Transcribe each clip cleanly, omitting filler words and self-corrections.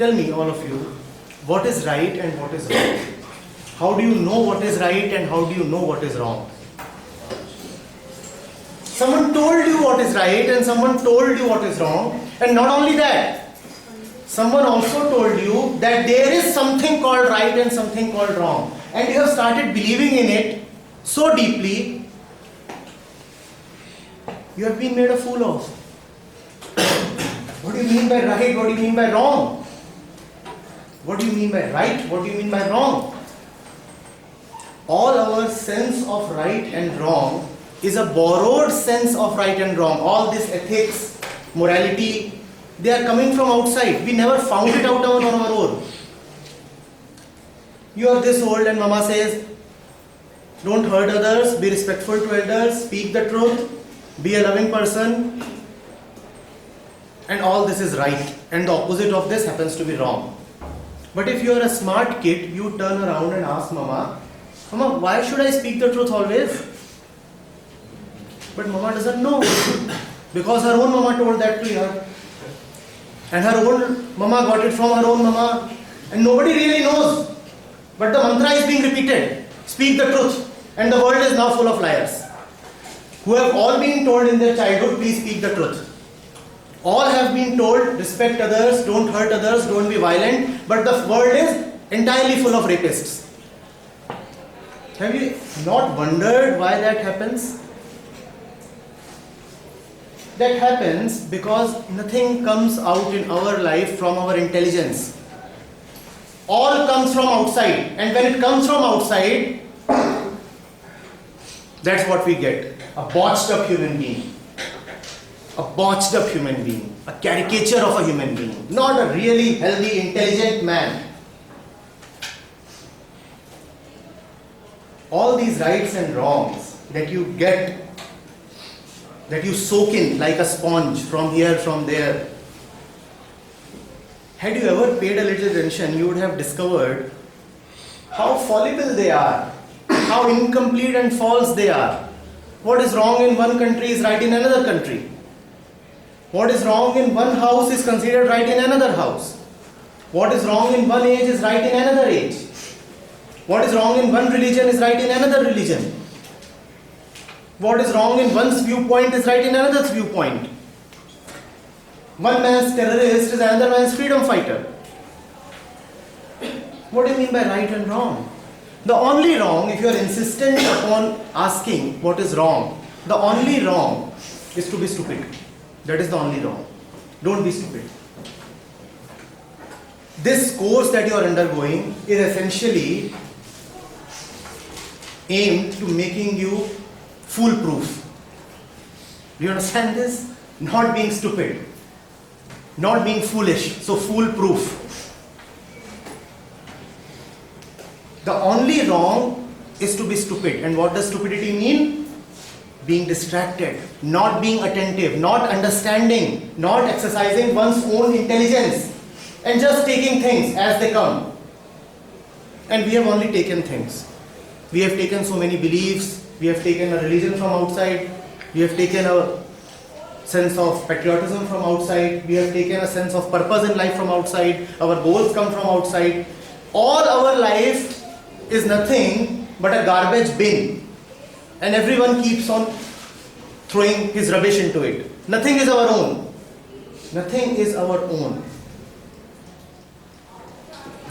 tell me, all of you, what is right and what is wrong? How do you know what is right and how do you know what is wrong? Someone told you what is right and someone told you what is wrong, and not only that, someone also told you that there is something called right and something called wrong, and you have started believing in it so deeply, you have been made a fool of. What do you mean by right? What do you mean by wrong? What do you mean by right? What do you mean by wrong? All our sense of right and wrong is a borrowed sense of right and wrong. All this ethics, morality, they are coming from outside. We never found it out on our own. You are this old and mama says, don't hurt others, be respectful to elders, speak the truth, be a loving person, and all this is right, and the opposite of this happens to be wrong. But if you are a smart kid, you turn around and ask mama, Mama, why should I speak the truth always? But mama doesn't know, because her own mama told that to her, and her own mama got it from her own mama, and nobody really knows. But the mantra is being repeated, speak the truth, and the world is now full of liars, who have all been told in their childhood, please speak the truth. All have been told, respect others, don't hurt others, don't be violent, but the world is entirely full of rapists. Have you not wondered why that happens? That happens because nothing comes out in our life from our intelligence. All comes from outside, and when it comes from outside, that's what we get. A botched up human being. A botched up human being. A caricature of a human being. Not a really healthy, intelligent man. All these rights and wrongs that you get, that you soak in like a sponge from here, from there. Had you ever paid a little attention, you would have discovered how fallible they are, how incomplete and false they are. What is wrong in one country is right in another country. What is wrong in one house is considered right in another house. What is wrong in one age is right in another age. What is wrong in one religion is right in another religion. What is wrong in one's viewpoint is right in another's viewpoint. One man's terrorist is another man's freedom fighter. What do you mean by right and wrong? The only wrong, if you are insistent upon asking what is wrong, the only wrong is to be stupid. That is the only wrong. Don't be stupid. This course that you are undergoing is essentially aimed to making you foolproof. Do you understand this? Not being stupid. Not being foolish. So foolproof. The only wrong is to be stupid. And what does stupidity mean? Being distracted, not being attentive, not understanding, not exercising one's own intelligence, and just taking things as they come. And we have only taken things. We have taken so many beliefs, we have taken a religion from outside, we have taken a sense of patriotism from outside, we have taken a sense of purpose in life from outside, our goals come from outside. All our life is nothing but a garbage bin. And everyone keeps on throwing his rubbish into it. Nothing is our own. Nothing is our own.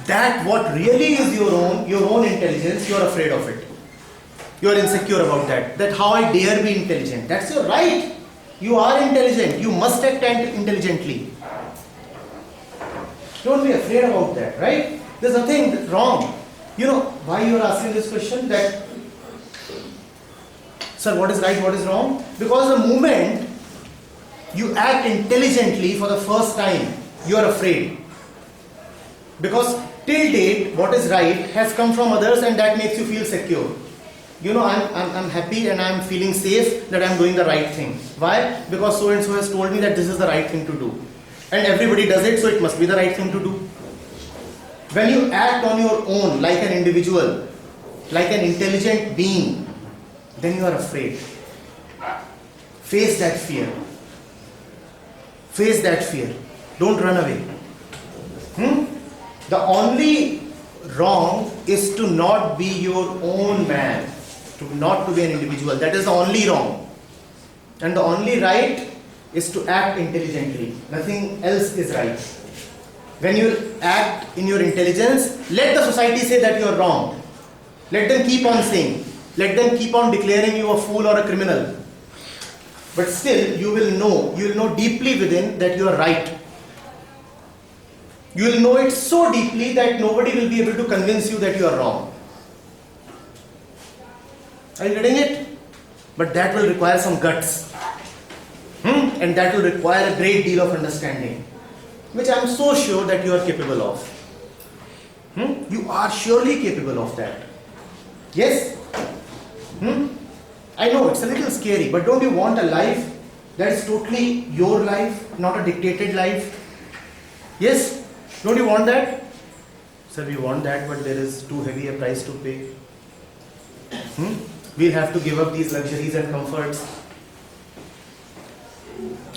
That what really is your own intelligence, you are afraid of it. You are insecure about that. That how I dare be intelligent. That's your right. You are intelligent. You must act intelligently. Don't be afraid about that, right? There's nothing wrong. You know why you are asking this question? That sir, what is right, what is wrong? Because the moment you act intelligently for the first time, you are afraid. Because till date, what is right has come from others and that makes you feel secure. You know, I'm happy and I'm feeling safe that I'm doing the right thing. Why? Because so and so has told me that this is the right thing to do. And everybody does it, so it must be the right thing to do. When you act on your own, like an individual, like an intelligent being, then you are afraid. Face that fear. Face that fear. Don't run away. Hmm? The only wrong is to not be your own man, not to be an individual. That is the only wrong. And the only right is to act intelligently. Nothing else is right. When you act in your intelligence, let the society say that you are wrong. Let them keep on saying. Let them keep on declaring you a fool or a criminal. But still, you will know deeply within that you are right. You will know it so deeply that nobody will be able to convince you that you are wrong. Are you getting it? But that will require some guts. And that will require a great deal of understanding, which I am so sure that you are capable of. You are surely capable of that. Yes? I know it's a little scary, but don't you want a life that is totally your life, not a dictated life? Yes? Don't you want that? Sir, we want that, but there is too heavy a price to pay. We'll have to give up these luxuries and comforts.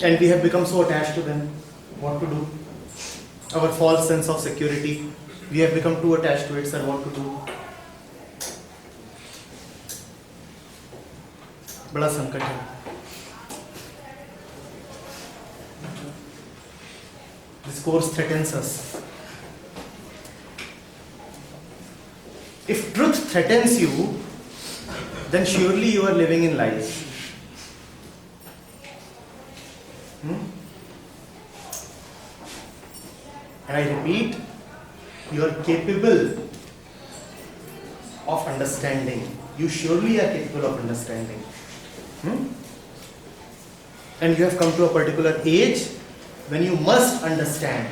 And we have become so attached to them. What to do? Our false sense of security. We have become too attached to it, sir. What to do? बड़ा संकट है. This course threatens us. If truth threatens you, then surely you are living in lies. And I repeat, you are capable of understanding. You surely are capable of understanding. And you have come to a particular age when you must understand.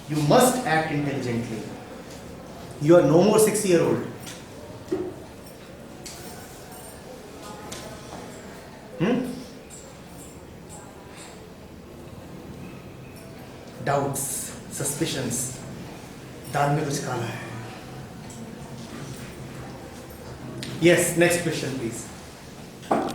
You must act intelligently. You are no more 6-year-old. Doubts, suspicions. दाल में कुछ काला है. Yes, next question please.